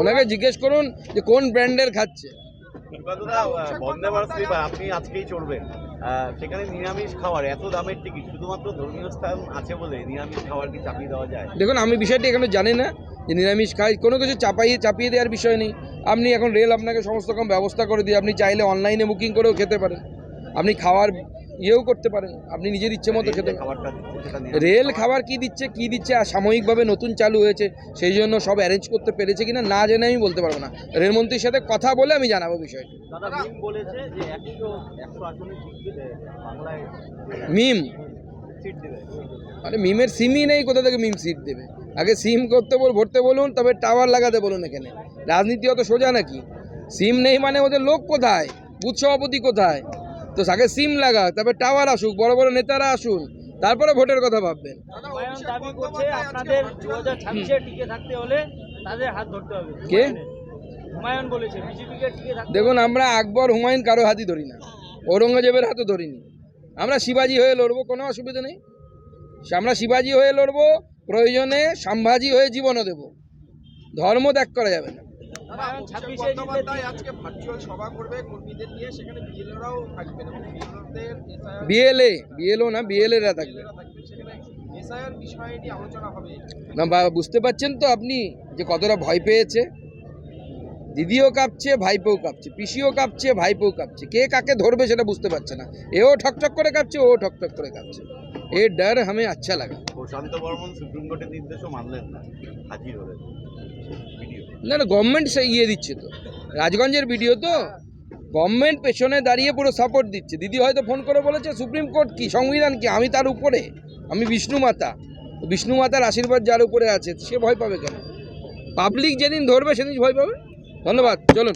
ওনাকে জিজ্ঞেস করুন যে কোন ব্র্যান্ডের খাচ্ছে। বন্দে ভারত স্লিপার আপনি আজকেই চড়বেন, সেখানে নিরামিষ খাওয়ার এত দামের টিকিট শুধুমাত্র ধর্মীয় স্থান আছে বলে নিরামিষ খাওয়ার কি চাপিয়ে দেওয়া যায়? দেখুন, আমি বিষয়টি এখানে জানি না যে নিরামিষ খাই, কোনো কিছু চাপিয়ে দেওয়ার বিষয় নেই। আপনি এখন রেল আপনাকে সমস্ত রকম ব্যবস্থা করে দিয়ে, আপনি চাইলে অনলাইনে বুকিং করেও খেতে পারেন, আপনি খাওয়ার ইয়েও করতে পারেন, আপনি নিজের ইচ্ছে মতো খেতে পারেন। রেল খাবার কি দিচ্ছে আর সাময়িকভাবে নতুন চালু হয়েছে, সেই জন্য সব অ্যারেঞ্জ করতে পেরেছে কিনা না জেনে আমি বলতে পারবো না। রেলমন্ত্রীর সাথে কথা বলে আমি জানাবো বিষয়টি। মিম আরে মিমের সিমই নেই, কোথা থেকে মিম সিট দেবে? আগে সিম ভরতে বলুন, তবে টাওয়ার লাগাতে বলুন। এখানে রাজনীতি অত সোজা নাকি? সিম নেই মানে ওদের লোক কোথায়, বুথ সভাপতি কোথায়? তো আগে সিম লাগা, তবে টাওয়ার আসুক, বড় বড় নেতারা আসুন, তারপরে ভোটের কথা ভাববেন। কে? দেখুন, আমরা আকবর হুমায়ুন কারো হাতই ধরি না, ঔরঙ্গজেবের হাতও ধরিনি। আমরা শিবাজি হয়ে লড়বো, কোনো অসুবিধা নেই। আমরা শিবাজি হয়ে লড়বো, প্রয়োজনে সম্ভাজি হয়ে জীবনও দেব, ধর্ম ত্যাগ করা যাবে না। বিএলও না, বিএলএরা থাকবে না। বুঝতে পারছেন তো আপনি যে কতটা ভয় পেয়েছে? দিদিও কাঁপছে, ভাইপোও কাঁপছে, পিসিও কাঁপছে, ভাইপোও কাঁপছে। কে কাকে ধরবে সেটা বুঝতে পারছে না। এও ঠকঠক করে কাঁপছে, ও ঠকঠক করে কাঁপছে। এ ডর हमें अच्छा लगा। প্রশান্ত বর্মন সুপ্রিম কোর্টের নির্দেশও মানলেন না, হাজির হলেন। না না, গভর্নমেন্ট ইয়ে দিচ্ছে তো, রাজগঞ্জের ভিডিও তো, গভর্নমেন্ট পেছনে দাঁড়িয়ে পুরো সাপোর্ট দিচ্ছে। দিদি হয়তো ফোন করে বলেছে সুপ্রিম কোর্ট কি, সংবিধান কি, আমি তার উপরে, আমি বিষ্ণু মাতা, বিষ্ণু মাতার আশীর্বাদ যার উপরে আছে সে ভয় পাবে কেন? পাবলিক যেদিন ধরবে সেদিন ভয় পাবে। ধন্যবাদ, চলুন।